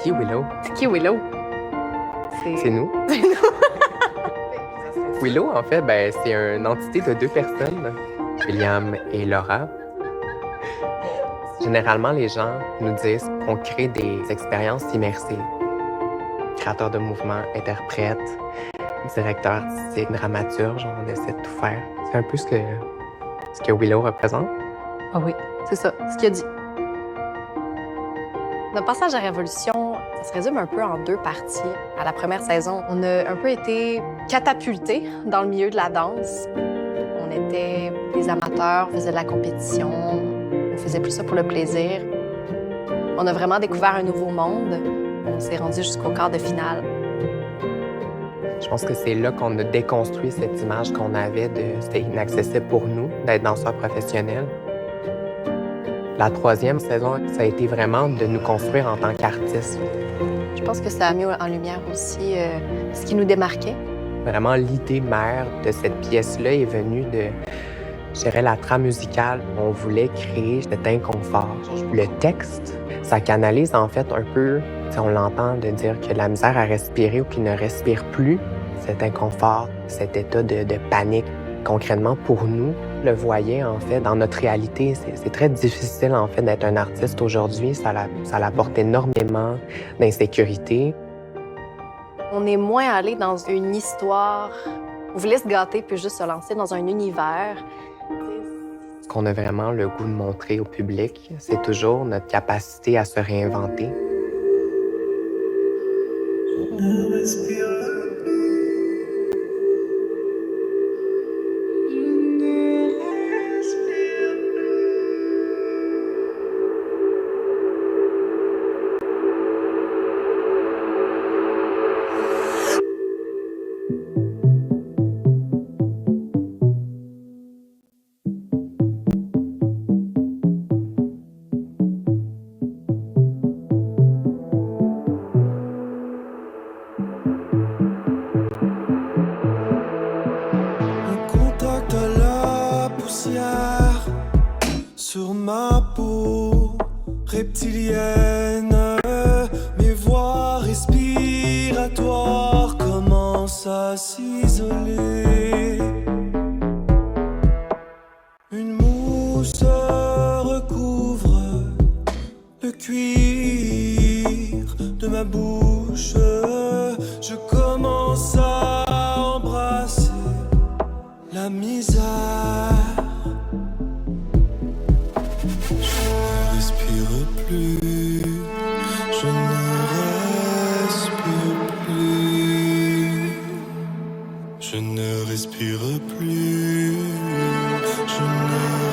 qui Willow? C'est qui Willow? C'est nous. Willow, en fait, c'est une entité de 2 personnes, William et Laura. Généralement, les gens nous disent qu'on crée des expériences immersives. Créateur de mouvement, interprète, directeur artistique, dramaturge, on essaie de tout faire. C'est un peu ce que Willow représente. Ah oui, c'est ça, ce qu'il a dit. Notre passage à Révolution, ça se résume un peu en 2 parties. À la première saison, on a un peu été catapultés dans le milieu de la danse. On était des amateurs, on faisait de la compétition, on faisait plus ça pour le plaisir. On a vraiment découvert un nouveau monde. On s'est rendu jusqu'au quart de finale. Je pense que c'est là qu'on a déconstruit cette image qu'on avait de c'était inaccessible pour nous d'être danseurs professionnels. La 3e saison, ça a été vraiment de nous construire en tant qu'artistes. Je pense que ça a mis en lumière aussi ce qui nous démarquait. Vraiment, l'idée mère de cette pièce-là est venue de, je dirais, la trame musicale. On voulait créer cet inconfort. Le texte, ça canalise en fait un peu, on l'entend de dire que la misère à respirer ou qu'il ne respire plus, cet inconfort, cet état de panique. Concrètement, pour nous, le voyait en fait dans notre réalité. C'est très difficile en fait d'être un artiste aujourd'hui. Ça apporte énormément d'insécurité. On est moins allé dans une histoire. On voulait se gâter puis juste se lancer dans un univers. Ce qu'on a vraiment le goût de montrer au public, c'est toujours notre capacité à se réinventer. Sur ma peau reptilienne, mes voies respiratoires commencent à s'isoler. Une mousse recouvre le cuir de ma bouche. Je commence à embrasser la misère. Je ne respire plus. Je ne respire plus. Je ne